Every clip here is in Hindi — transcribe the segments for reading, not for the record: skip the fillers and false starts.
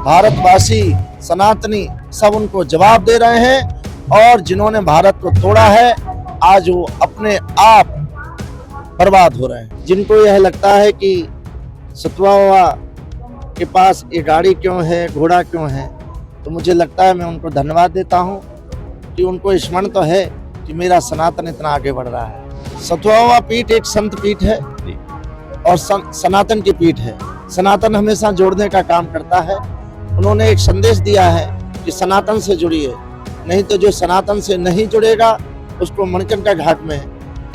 भारतवासी सनातनी सब उनको जवाब दे रहे हैं और जिन्होंने भारत को तोड़ा है आज वो अपने आप बर्बाद हो रहे हैं। जिनको यह लगता है कि सतुआ के पास ये गाड़ी क्यों है, घोड़ा क्यों है, तो मुझे लगता है मैं उनको धन्यवाद देता हूँ कि उनको स्मरण तो है कि मेरा सनातन इतना आगे बढ़ रहा है। सतुआ पीठ एक संत पीठ है और सनातन की पीठ है। सनातन हमेशा जोड़ने का काम करता है। उन्होंने एक संदेश दिया है कि सनातन से जुड़िए, नहीं तो जो सनातन से नहीं जुड़ेगा उसको मणिकर्णिका घाट में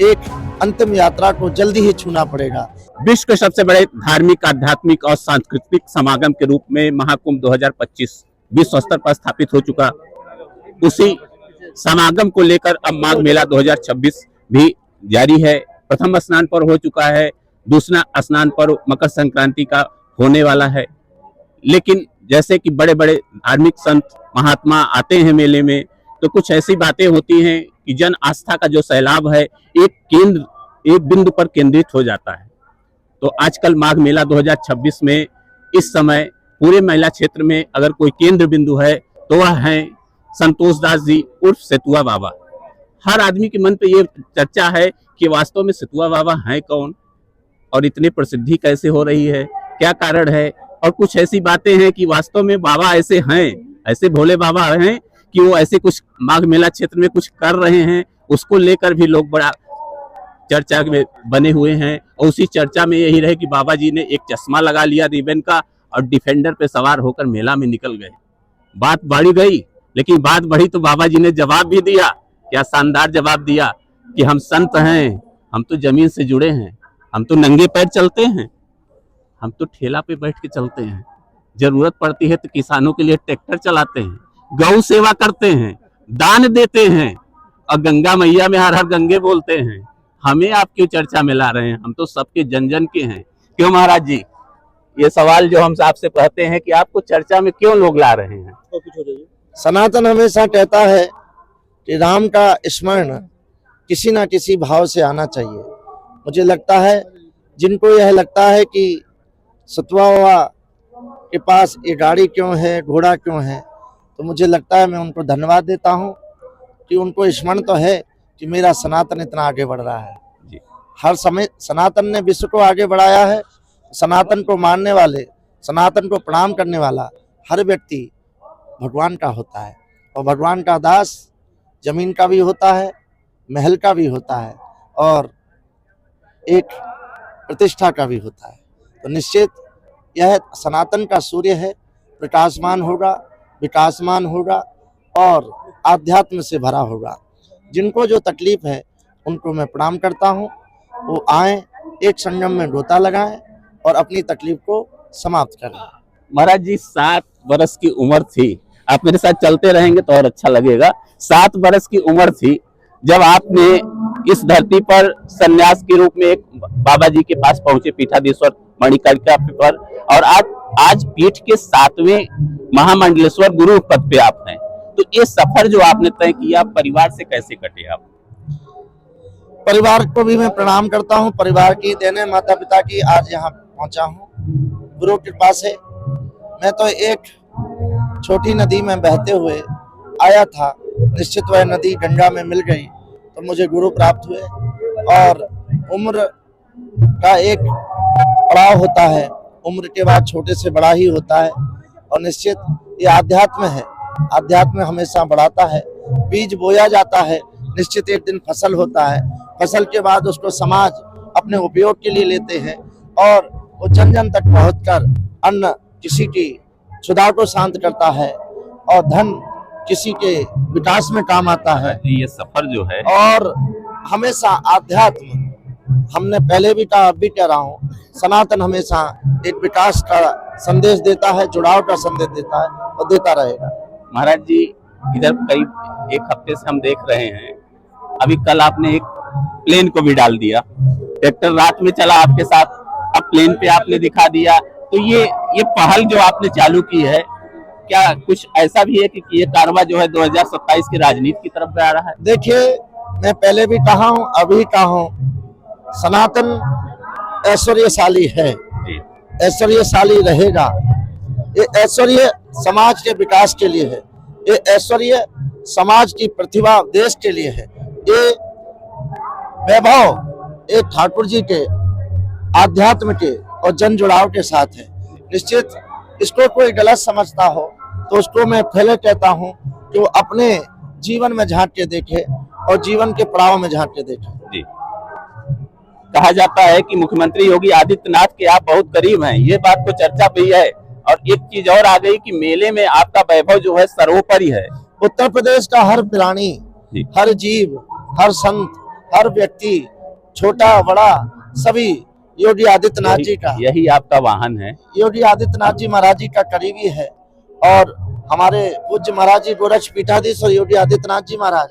एक अंतिम यात्रा को जल्दी ही छूना पड़ेगा। विश्व के सबसे बड़े धार्मिक, आध्यात्मिक और सांस्कृतिक समागम के रूप में महाकुंभ 2025 विश्व स्तर पर स्थापित हो चुका। उसी समागम को लेकर अब माघ मेला 2026 भी जारी है। प्रथम स्नान पर्व हो चुका है, दूसरा स्नान पर्व मकर संक्रांति का होने वाला है। लेकिन जैसे कि बड़े बड़े धार्मिक संत महात्मा आते हैं मेले में, तो कुछ ऐसी बातें होती हैं कि जन आस्था का जो सैलाब है एक बिंदु पर केंद्रित हो जाता है। तो आजकल माघ मेला 2026 में इस समय पूरे मेला क्षेत्र में अगर कोई केंद्र बिंदु है तो वह है संतोष दास जी उर्फ सेतुआ बाबा। हर आदमी के मन पे ये चर्चा है कि वास्तव में सेतुआ बाबा हैं कौन और इतनी प्रसिद्धि कैसे हो रही है, क्या कारण है। और कुछ ऐसी बातें हैं कि वास्तव में बाबा ऐसे हैं, ऐसे भोले बाबा हैं कि वो ऐसे कुछ माघ मेला क्षेत्र में कुछ कर रहे हैं, उसको लेकर भी लोग बड़ा चर्चा में बने हुए हैं। और उसी चर्चा में यही रहे कि बाबा जी ने एक चश्मा लगा लिया रिबन का और डिफेंडर पे सवार होकर मेला में निकल गए। बात बढ़ी गई, लेकिन बात बढ़ी तो बाबा जी ने जवाब भी दिया। क्या शानदार जवाब दिया कि हम संत हैं, हम तो जमीन से जुड़े हैं, हम तो नंगे पैर चलते हैं, हम तो ठेला पे बैठ के चलते हैं, जरूरत पड़ती है तो किसानों के लिए ट्रैक्टर चलाते हैं, गौ सेवा करते हैं, दान देते हैं और गंगा मैया में हर हर गंगे बोलते हैं। हमें आप क्यों चर्चा में ला रहे हैं? हम तो सबके जन जन के हैं। क्यों महाराज जी, ये सवाल जो हम आपसे कहते हैं कि आपको चर्चा में क्यों लोग ला रहे हैं? सनातन हमेशा कहता है कि राम का स्मरण किसी ना किसी भाव से आना चाहिए। मुझे लगता है जिनको यह लगता है कि सतुआ के पास ये गाड़ी क्यों है, घोड़ा क्यों है, तो मुझे लगता है मैं उनको धन्यवाद देता हूं कि उनको स्मरण तो है कि मेरा सनातन इतना आगे बढ़ रहा है जी। हर समय सनातन ने विश्व को आगे बढ़ाया है। सनातन को मानने वाले, सनातन को प्रणाम करने वाला हर व्यक्ति भगवान का होता है और भगवान का दास जमीन का भी होता है, महल का भी होता है और एक प्रतिष्ठा का भी होता है। तो निश्चित यह सनातन का सूर्य है, प्रकाशमान होगा, विकासमान होगा और आध्यात्म से भरा होगा। जिनको जो तकलीफ है उनको मैं प्रणाम करता हूँ, वो आएं, एक संगम में गोता लगाएं और अपनी तकलीफ को समाप्त करें। महाराज जी 7 वर्ष की उम्र थी, आप मेरे साथ चलते रहेंगे तो और अच्छा लगेगा। 7 वर्ष की उम्र थी जब आपने इस धरती पर सन्यास के रूप में एक बाबा जी के पास पहुंचे, पीठाधीश्वर मणिकर्णिका पर, और आज पीठ के 7वें महामंडलेश्वर गुरु पद पे आप हैं। तो ये सफर जो आपने तय किया, परिवार से कैसे कटे आप? परिवार को भी मैं प्रणाम करता हूँ। परिवार की देने, माता पिता की आज यहाँ पहुँचा हूँ गुरु कृपा से। मैं तो एक छोटी नदी में बहते हुए आया था, निश्चित वह नदी गंगा में मिल गई तो मुझे गुरु प्राप्त हुए। और उम्र का एक पड़ाव होता है, उम्र के बाद छोटे से बड़ा ही होता है और निश्चित ये आध्यात्म है। आध्यात्म हमेशा बढ़ाता है। बीज बोया जाता है, निश्चित एक दिन फसल होता है। फसल के बाद उसको समाज अपने उपयोग के लिए लेते हैं और वो जन जन तक पहुंचकर अन्न किसी की क्षुधा को शांत करता है और धन किसी के विकास में काम आता है। ये सफर जो है और हमेशा आध्यात्म, हमने पहले भी कहा, अब भी कह रहा हूँ, सनातन हमेशा एक विकास का संदेश देता है, जुड़ाव का संदेश देता है और देता रहेगा। महाराज जी, इधर करीब 1 हफ्ते से हम देख रहे हैं, अभी कल आपने एक प्लेन को भी डाल दिया, ट्रैक्टर रात में चला आपके साथ, अब प्लेन पे आपने दिखा दिया। तो ये पहल जो आपने चालू की है, क्या कुछ ऐसा भी है कि ये कारवा जो है 2027 की राजनीति की तरफ जा रहा है? देखिए, मैं पहले भी कहा हूँ, अभी कहा हूँ, सनातन ऐश्वर्यशाली है, ऐश्वर्यशाली रहेगा। ये ऐश्वर्य समाज के विकास के लिए है, ये ऐश्वर्य समाज की प्रतिभा देश के लिए है, ये वैभव ये ठाकुर जी के आध्यात्म के और जन जुड़ाव के साथ है। निश्चित इसको कोई गलत समझता हो तो उसको मैं पहले कहता हूं कि वो अपने जीवन में झांक के देखे और जीवन के पड़ाव में झांक के देखे। जी, कहा जाता है कि मुख्यमंत्री योगी आदित्यनाथ के आप बहुत करीब हैं, ये बात को चर्चा भी है। और एक चीज और आ गई कि मेले में आपका वैभव जो है सर्वोपरि है। उत्तर प्रदेश का हर प्राणी, हर जीव, हर संत, हर व्यक्ति, छोटा बड़ा सभी योगी आदित्यनाथ जी का, यही आपका वाहन है। योगी आदित्यनाथ जी महाराज जी का करीबी है और हमारे पूज्य महाराज जी गोरक्ष पीठाधीश और योगी आदित्यनाथ जी महाराज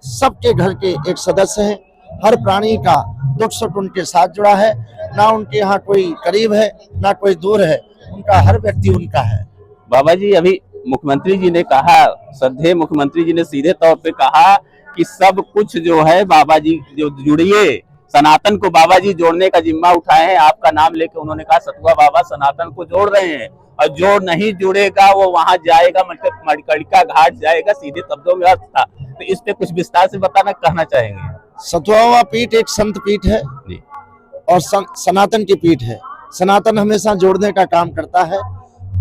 सबके घर के एक सदस्य हैं। हर प्राणी का दुख सुख उनके साथ जुड़ा है, ना उनके यहाँ कोई करीब है ना कोई दूर है, उनका हर व्यक्ति उनका है। बाबा जी, अभी मुख्यमंत्री जी ने कहा, श्रद्धेय मुख्यमंत्री जी ने सीधे तौर पे कहा कि सब कुछ जो है बाबा जी जो जुड़िए, सनातन को बाबा जी जोड़ने का जिम्मा उठाए हैं। आपका नाम लेके उन्होंने कहा सतुआ बाबा सनातन को जोड़ रहे हैं, और जो नहीं जुड़ेगा वो वहां जाएगा, मतलब मणिकर्णिका घाट जाएगा, सीधे शब्दों में अर्थ था। तो इस पे कुछ विस्तार से बताना कहना चाहेंगे। सतुआ पीठ एक संत पीठ है और सनातन की पीठ है। सनातन हमेशा जोड़ने का काम करता है।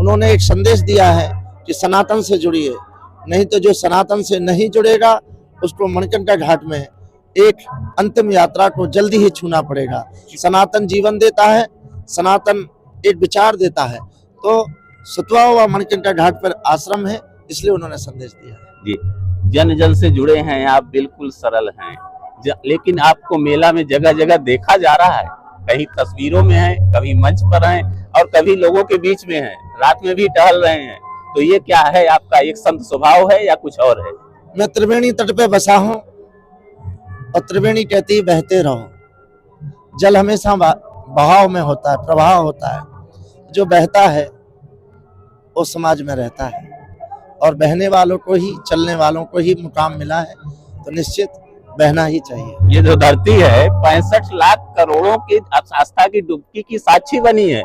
उन्होंने एक संदेश दिया है कि सनातन से जुड़िए, नहीं तो जो सनातन से नहीं जुड़ेगा उसको मणिकर्णिका घाट में एक अंतिम यात्रा को जल्दी ही छूना पड़ेगा। सनातन जीवन देता है, सनातन एक विचार देता है। तो सतुआ व मणिकर्णिका घाट पर आश्रम है, इसलिए उन्होंने संदेश दिया है। जी, जन जन से जुड़े हैं आप, बिल्कुल सरल हैं, लेकिन आपको मेला में जगह जगह देखा जा रहा है, कहीं तस्वीरों में है, कभी मंच पर हैं और कभी लोगों के बीच में हैं, रात में भी टहल रहे हैं। तो ये क्या है, आपका एक संत स्वभाव है या कुछ और है? मैं त्रिवेणी तट पे बसा हूँ और त्रिवेणी कहती बहते रहो। जल हमेशा बहाव में होता है, प्रभाव होता है। जो बहता है वो समाज में रहता है और बहने वालों को ही, चलने वालों को ही मुकाम मिला है, तो निश्चित बहना ही चाहिए। ये जो धरती है 65 लाख करोड़ों की आस्था की डुबकी की साक्षी बनी है।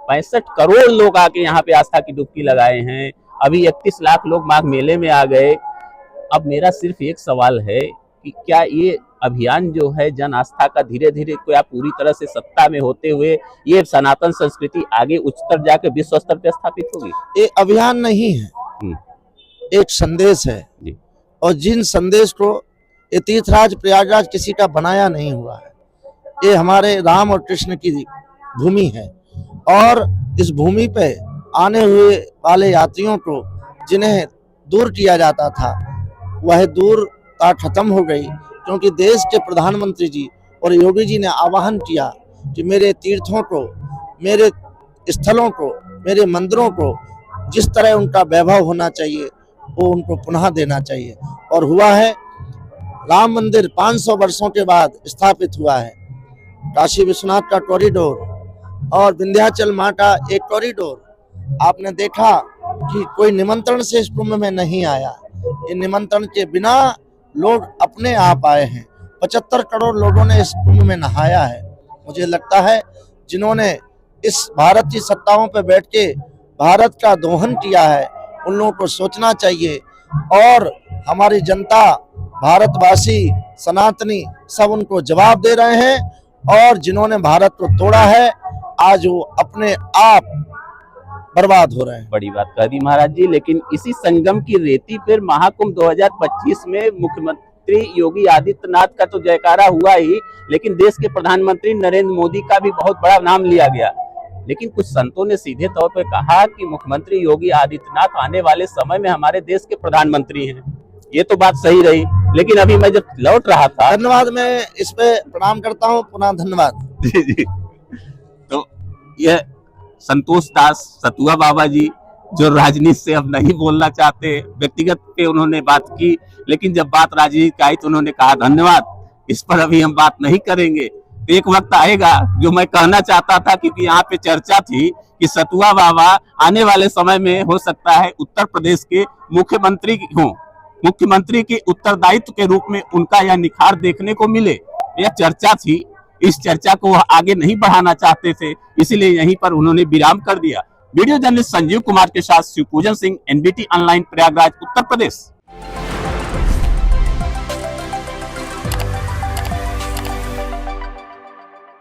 65 करोड़ लोग आके यहाँ पे आस्था की डुबकी लगाए हैं। अभी 31 लाख लोग माघ मेले में आ गए। अब मेरा सिर्फ एक सवाल है कि क्या ये अभियान जो है जन आस्था का धीरे धीरे क्या पूरी तरह से सत्ता में होते हुए ये सनातन संस्कृति आगे उच्चतर जाके विश्व स्तर पे स्थापित होगी? ये अभियान नहीं है, एक संदेश है। और जिन संदेश को ये तीर्थराज प्रयागराज किसी का बनाया नहीं हुआ है, ये हमारे राम और कृष्ण की भूमि है। और इस भूमि पे आने हुए वाले यात्रियों को जिन्हें दूर किया जाता था, वह दूरता खत्म हो गई, क्योंकि देश के प्रधानमंत्री जी और योगी जी ने आह्वान किया कि मेरे तीर्थों को, मेरे स्थलों को, मेरे मंदिरों को जिस तरह उनका वैभव होना चाहिए वो उनको पुनः देना चाहिए। और हुआ है, राम मंदिर 500 वर्षों के बाद स्थापित हुआ है। काशी विश्वनाथ का कॉरिडोर और विंध्याचल माँ का एक कॉरिडोर। आपने देखा कि कोई निमंत्रण से इस कुंभ में नहीं आया, ये निमंत्रण के बिना लोग अपने आप आए हैं। 75 करोड़ लोगों ने इस कुंभ में नहाया है। मुझे लगता है जिन्होंने इस भारत की सत्ताओं पर बैठ के भारत का दोहन किया है, उन लोगों को सोचना चाहिए। और हमारी जनता, भारतवासी, सनातनी सब उनको जवाब दे रहे हैं। और जिन्होंने भारत को तोड़ा है, आज वो अपने आप बर्बाद हो रहे हैं। बड़ी बात कह दी महाराज जी। लेकिन इसी संगम की रेती पर महाकुंभ 2025 में मुख्यमंत्री योगी आदित्यनाथ का तो जयकारा हुआ ही, लेकिन देश के प्रधानमंत्री नरेंद्र मोदी का भी बहुत बड़ा नाम लिया गया। लेकिन कुछ संतों ने सीधे तौर पर कहा कि मुख्यमंत्री योगी आदित्यनाथ आने वाले समय में हमारे देश के प्रधानमंत्री हैं। ये तो बात सही रही, लेकिन अभी मैं जब लौट रहा था, धन्यवाद, मैं इस पे प्रणाम करता हूँ, पुनः धन्यवाद। जी जी। तो यह संतोष दास सतुआ बाबा जी, जो राजनीति से अब नहीं बोलना चाहते, व्यक्तिगत पे उन्होंने बात की, लेकिन जब बात राजनीति की आई तो उन्होंने कहा धन्यवाद, इस पर अभी हम बात नहीं करेंगे। तो एक वक्त आएगा जो मैं कहना चाहता था, क्योंकि यहाँ पे चर्चा थी कि सतुआ बाबा आने वाले समय में हो सकता है उत्तर प्रदेश के मुख्यमंत्री हों, मुख्यमंत्री के उत्तरदायित्व के रूप में उनका यह निखार देखने को मिले। यह चर्चा थी, इस चर्चा को आगे नहीं बढ़ाना चाहते थे, इसीलिए यहीं पर उन्होंने विराम कर दिया। वीडियो जर्नलिस्ट संजीव कुमार के साथ शिवपूजन सिंह, एनबीटी ऑनलाइन, प्रयागराज, उत्तर प्रदेश।